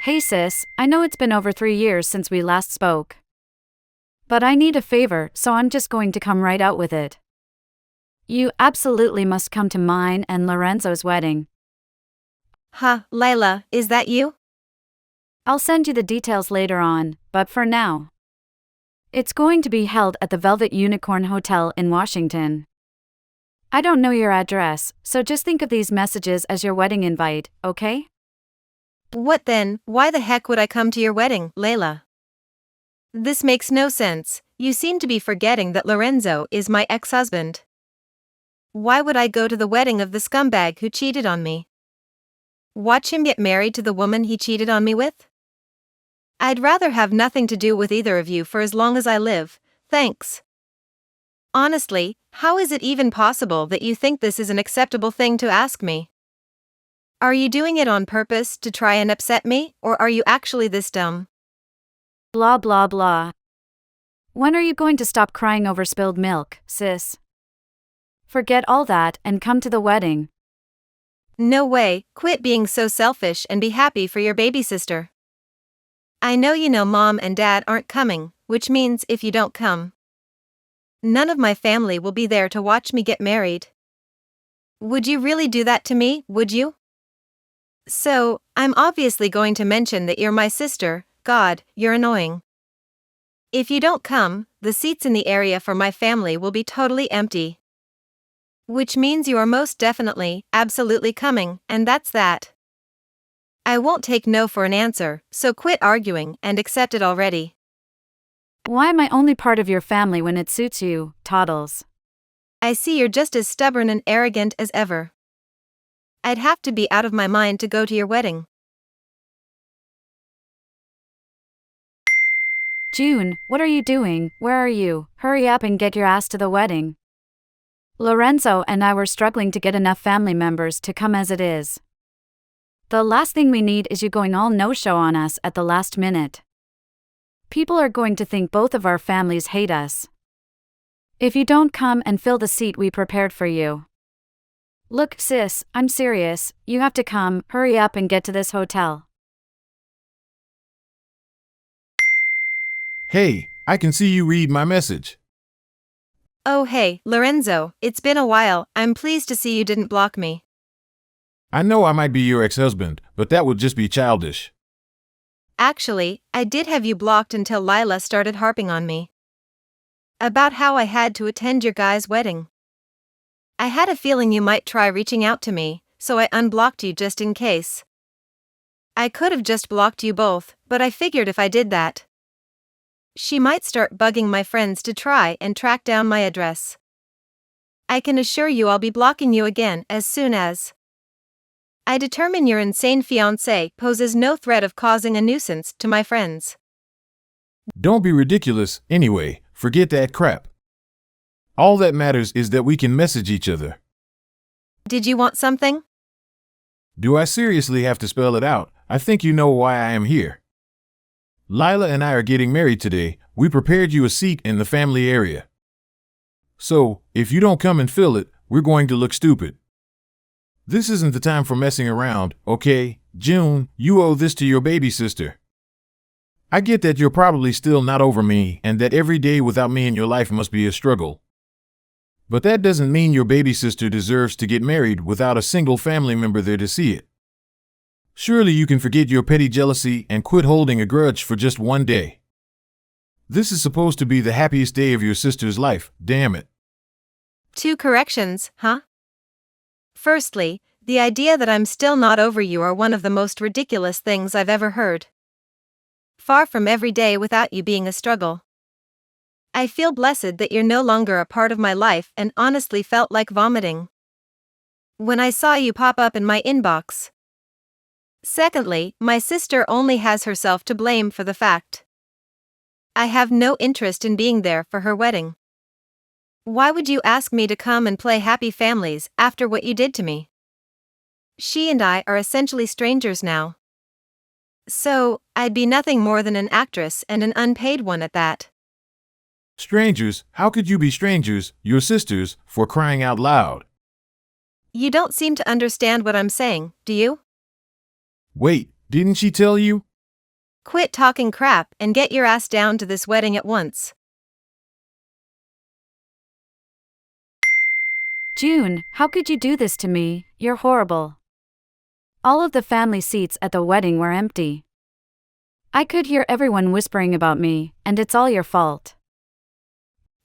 Hey sis, I know it's been over 3 years since we last spoke. But I need a favor, so I'm just going to come right out with it. You absolutely must come to mine and Lorenzo's wedding. Huh, Layla, is that you? I'll send you the details later on, but for now. It's going to be held at the Velvet Unicorn Hotel in Washington. I don't know your address, so just think of these messages as your wedding invite, okay? What then? Why the heck would I come to your wedding, Layla? This makes no sense. You seem to be forgetting that Lorenzo is my ex-husband. Why would I go to the wedding of the scumbag who cheated on me? Watch him get married to the woman he cheated on me with? I'd rather have nothing to do with either of you for as long as I live, thanks. Honestly, how is it even possible that you think this is an acceptable thing to ask me? Are you doing it on purpose to try and upset me, or are you actually this dumb? Blah blah blah. When are you going to stop crying over spilled milk, sis? Forget all that and come to the wedding. No way, quit being so selfish and be happy for your baby sister. I know you know Mom and Dad aren't coming, which means if you don't come, none of my family will be there to watch me get married. Would you really do that to me, would you? So, I'm obviously going to mention that you're my sister. God, you're annoying. If you don't come, the seats in the area for my family will be totally empty. Which means you are most definitely, absolutely coming, and that's that. I won't take no for an answer, so quit arguing and accept it already. Why am I only part of your family when it suits you, Toddles? I see you're just as stubborn and arrogant as ever. I'd have to be out of my mind to go to your wedding. June, what are you doing? Where are you? Hurry up and get your ass to the wedding. Lorenzo and I were struggling to get enough family members to come as it is. The last thing we need is you going all no-show on us at the last minute. People are going to think both of our families hate us. If you don't come and fill the seat we prepared for you. Look, sis, I'm serious, you have to come, hurry up and get to this hotel. Hey, I can see you read my message. Oh hey, Lorenzo, it's been a while. I'm pleased to see you didn't block me. I know I might be your ex-husband, but that would just be childish. Actually, I did have you blocked until Lila started harping on me about how I had to attend your guy's wedding. I had a feeling you might try reaching out to me, so I unblocked you just in case. I could have just blocked you both, but I figured if I did that, she might start bugging my friends to try and track down my address. I can assure you I'll be blocking you again as soon as I determine your insane fiancé poses no threat of causing a nuisance to my friends. Don't be ridiculous, anyway, forget that crap. All that matters is that we can message each other. Did you want something? Do I seriously have to spell it out? I think you know why I am here. Lila and I are getting married today. We prepared you a seat in the family area. So, if you don't come and fill it, we're going to look stupid. This isn't the time for messing around, okay? June, you owe this to your baby sister. I get that you're probably still not over me and that every day without me in your life must be a struggle. But that doesn't mean your baby sister deserves to get married without a single family member there to see it. Surely you can forget your petty jealousy and quit holding a grudge for just one day. This is supposed to be the happiest day of your sister's life, damn it. 2 corrections, huh? Firstly, the idea that I'm still not over you are one of the most ridiculous things I've ever heard. Far from every day without you being a struggle. I feel blessed that you're no longer a part of my life and honestly felt like vomiting when I saw you pop up in my inbox. Secondly, my sister only has herself to blame for the fact I have no interest in being there for her wedding. Why would you ask me to come and play happy families after what you did to me? She and I are essentially strangers now. So, I'd be nothing more than an actress and an unpaid one at that. Strangers? How could you be strangers, your sisters, for crying out loud? You don't seem to understand what I'm saying, do you? Wait, didn't she tell you? Quit talking crap and get your ass down to this wedding at once. June, how could you do this to me? You're horrible. All of the family seats at the wedding were empty. I could hear everyone whispering about me, and it's all your fault.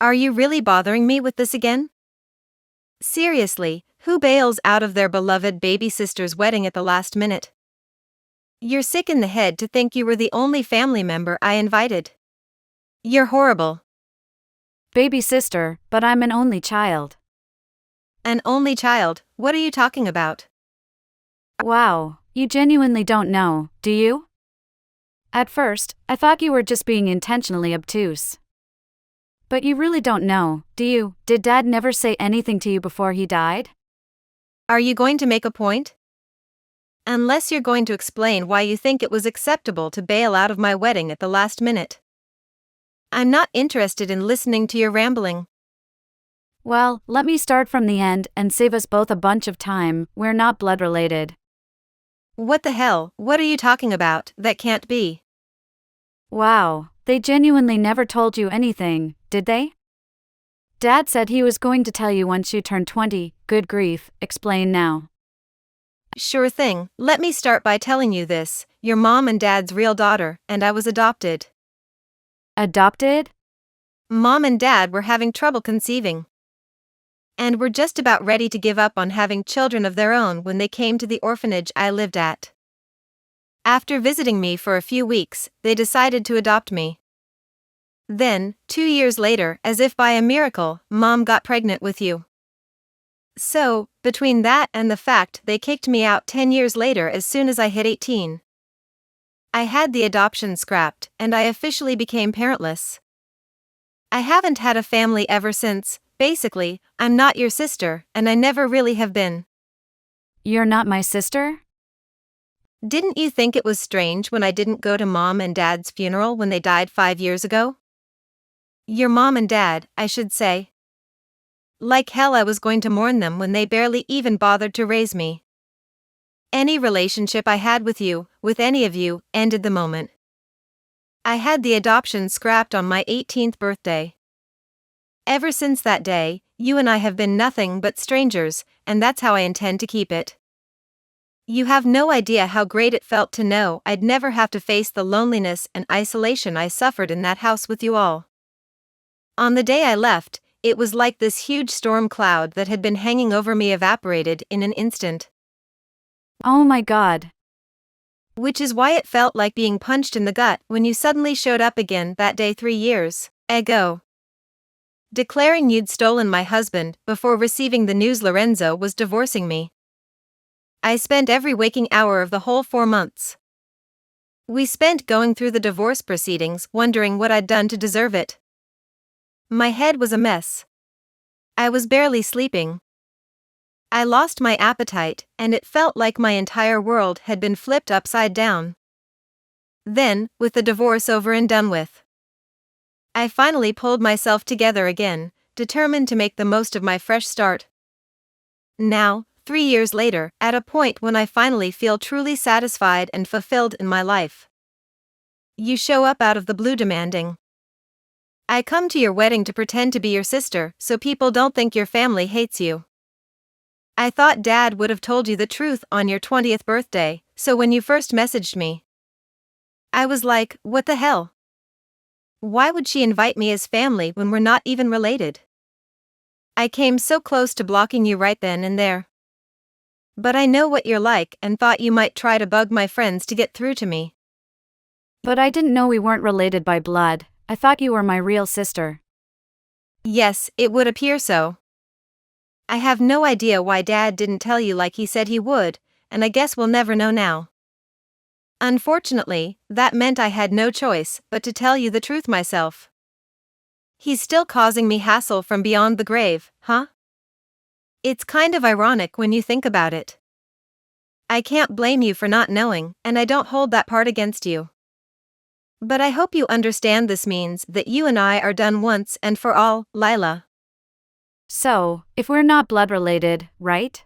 Are you really bothering me with this again? Seriously, who bails out of their beloved baby sister's wedding at the last minute? You're sick in the head to think you were the only family member I invited. You're horrible. Baby sister, but I'm an only child. An only child, what are you talking about? Wow, you genuinely don't know, do you? At first, I thought you were just being intentionally obtuse. But you really don't know, do you? Did Dad never say anything to you before he died? Are you going to make a point? Unless you're going to explain why you think it was acceptable to bail out of my wedding at the last minute. I'm not interested in listening to your rambling. Well, let me start from the end and save us both a bunch of time. We're not blood related. What the hell, what are you talking about? That can't be. Wow, they genuinely never told you anything, did they? Dad said he was going to tell you once you turned 20, good grief, explain now. Sure thing, let me start by telling you this, your mom and dad's real daughter, and I was adopted. Adopted? Mom and dad were having trouble conceiving. And were just about ready to give up on having children of their own when they came to the orphanage I lived at. After visiting me for a few weeks, they decided to adopt me. Then, 2 years later, as if by a miracle, Mom got pregnant with you. So, between that and the fact they kicked me out 10 years later as soon as I hit 18, I had the adoption scrapped, and I officially became parentless. I haven't had a family ever since. Basically, I'm not your sister, and I never really have been. You're not my sister? Didn't you think it was strange when I didn't go to Mom and Dad's funeral when they died 5 years ago? Your mom and dad, I should say. Like hell I was going to mourn them when they barely even bothered to raise me. Any relationship I had with you, with any of you, ended the moment I had the adoption scrapped on my 18th birthday. Ever since that day, you and I have been nothing but strangers, and that's how I intend to keep it. You have no idea how great it felt to know I'd never have to face the loneliness and isolation I suffered in that house with you all. On the day I left, it was like this huge storm cloud that had been hanging over me evaporated in an instant. Oh my God. Which is why it felt like being punched in the gut when you suddenly showed up again that day 3 years ago. Declaring you'd stolen my husband before receiving the news Lorenzo was divorcing me. I spent every waking hour of the whole 4 months we spent going through the divorce proceedings wondering what I'd done to deserve it. My head was a mess. I was barely sleeping. I lost my appetite, and it felt like my entire world had been flipped upside down. Then, with the divorce over and done with, I finally pulled myself together again, determined to make the most of my fresh start. Now, 3 years later, at a point when I finally feel truly satisfied and fulfilled in my life, you show up out of the blue demanding I come to your wedding to pretend to be your sister so people don't think your family hates you. I thought Dad would have told you the truth on your 20th birthday, so when you first messaged me, I was like, what the hell? Why would she invite me as family when we're not even related? I came so close to blocking you right then and there. But I know what you're like and thought you might try to bug my friends to get through to me. But I didn't know we weren't related by blood. I thought you were my real sister. Yes, it would appear so. I have no idea why Dad didn't tell you like he said he would, and I guess we'll never know now. Unfortunately, that meant I had no choice but to tell you the truth myself. He's still causing me hassle from beyond the grave, huh? It's kind of ironic when you think about it. I can't blame you for not knowing, and I don't hold that part against you. But I hope you understand this means that you and I are done once and for all, Lila. So, if we're not blood related, right?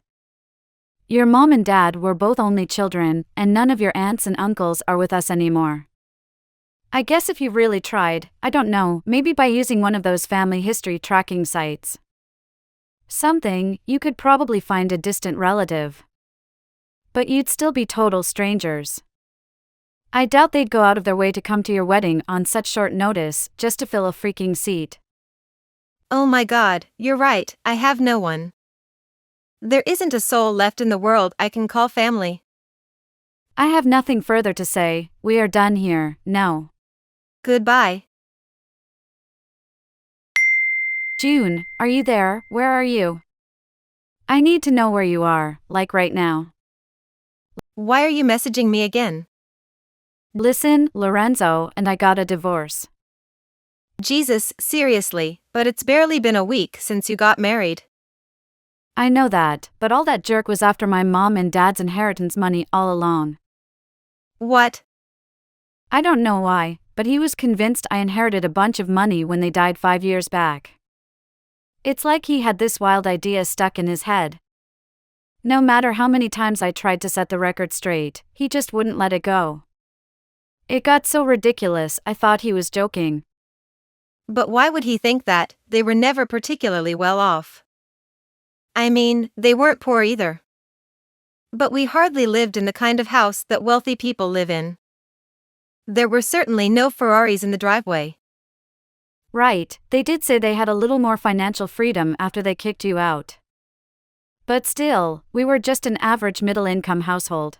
Your mom and dad were both only children, and none of your aunts and uncles are with us anymore. I guess if you really tried, I don't know, maybe by using one of those family history tracking sites. Something, you could probably find a distant relative. But you'd still be total strangers. I doubt they'd go out of their way to come to your wedding on such short notice just to fill a freaking seat. Oh my God, you're right, I have no one. There isn't a soul left in the world I can call family. I have nothing further to say, we are done here, no. Goodbye. June, are you there? Where are you? I need to know where you are, like right now. Why are you messaging me again? Listen, Lorenzo and I got a divorce. Jesus, seriously, but it's barely been a week since you got married. I know that, but all that jerk was after my mom and dad's inheritance money all along. What? I don't know why, but he was convinced I inherited a bunch of money when they died 5 years back. It's like he had this wild idea stuck in his head. No matter how many times I tried to set the record straight, he just wouldn't let it go. It got so ridiculous I thought he was joking. But why would he think that? They were never particularly well off. I mean, they weren't poor either. But we hardly lived in the kind of house that wealthy people live in. There were certainly no Ferraris in the driveway. Right, they did say they had a little more financial freedom after they kicked you out. But still, we were just an average middle-income household.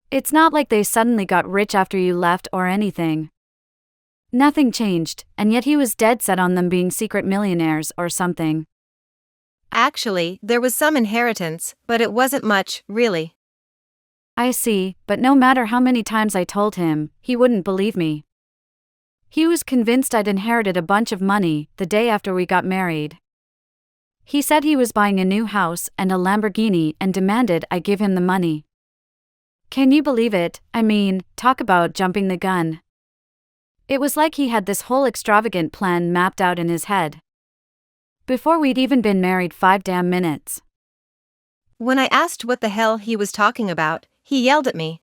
It's not like they suddenly got rich after you left or anything. Nothing changed, and yet he was dead set on them being secret millionaires or something. Actually, there was some inheritance, but it wasn't much, really. I see, but no matter how many times I told him, he wouldn't believe me. He was convinced I'd inherited a bunch of money the day after we got married. He said he was buying a new house and a Lamborghini and demanded I give him the money. Can you believe it? I mean, talk about jumping the gun. It was like he had this whole extravagant plan mapped out in his head. Before we'd even been married 5 damn minutes. When I asked what the hell he was talking about, he yelled at me.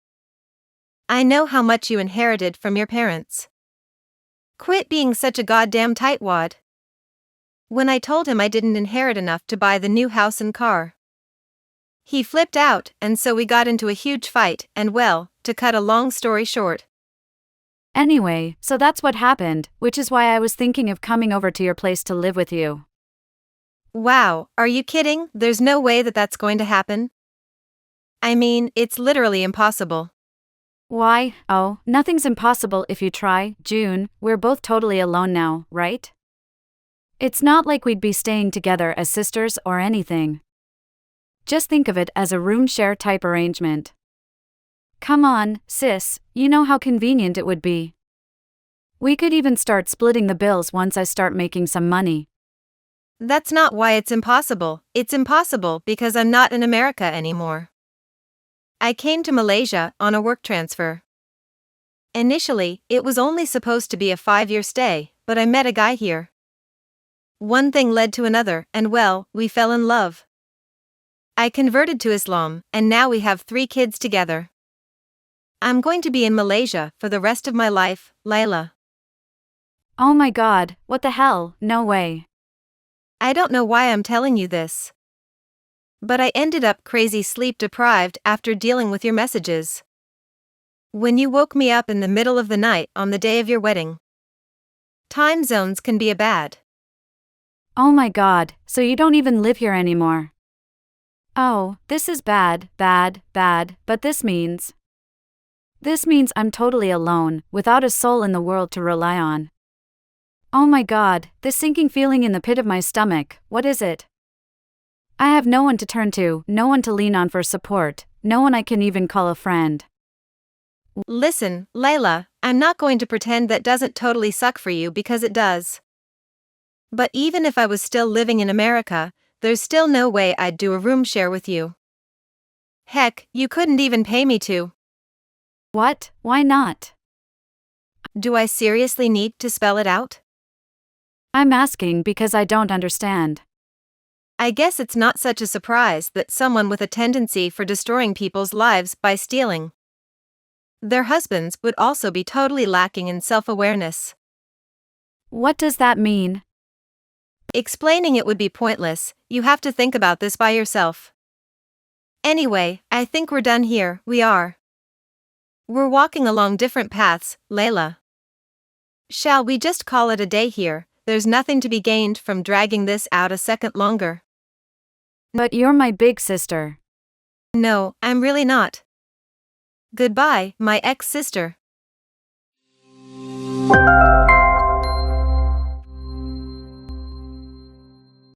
I know how much you inherited from your parents. Quit being such a goddamn tightwad. When I told him I didn't inherit enough to buy the new house and car, he flipped out, and so we got into a huge fight, and well, to cut a long story short. Anyway, so that's what happened, which is why I was thinking of coming over to your place to live with you. Wow, are you kidding? There's no way that that's going to happen. I mean, it's literally impossible. Why? Oh, nothing's impossible if you try, June. We're both totally alone now, right? It's not like we'd be staying together as sisters or anything. Just think of it as a room share type arrangement. Come on, sis, you know how convenient it would be. We could even start splitting the bills once I start making some money. That's not why it's impossible. It's impossible because I'm not in America anymore. I came to Malaysia on a work transfer. Initially, it was only supposed to be a 5-year stay, but I met a guy here. One thing led to another, and well, we fell in love. I converted to Islam, and now we have 3 kids together. I'm going to be in Malaysia for the rest of my life, Layla. Oh my God, what the hell? No way. I don't know why I'm telling you this. But I ended up crazy sleep deprived after dealing with your messages. When you woke me up in the middle of the night on the day of your wedding. Time zones can be a bad. Oh my God, so you don't even live here anymore. Oh, this is bad, but this means I'm totally alone, without a soul in the world to rely on. Oh my God, this sinking feeling in the pit of my stomach, what is it? I have no one to turn to, no one to lean on for support, no one I can even call a friend. Listen, Layla, I'm not going to pretend that doesn't totally suck for you because it does. But even if I was still living in America, there's still no way I'd do a room share with you. Heck, you couldn't even pay me to. What? Why not? Do I seriously need to spell it out? I'm asking because I don't understand. I guess it's not such a surprise that someone with a tendency for destroying people's lives by stealing Their husbands would also be totally lacking in self-awareness. What does that mean? Explaining it would be pointless, you have to think about this by yourself. Anyway, I think we're done here, we are. We're walking along different paths, Layla. Shall we just call it a day here? There's nothing to be gained from dragging this out a second longer. But you're my big sister. No, I'm really not. Goodbye, my ex-sister.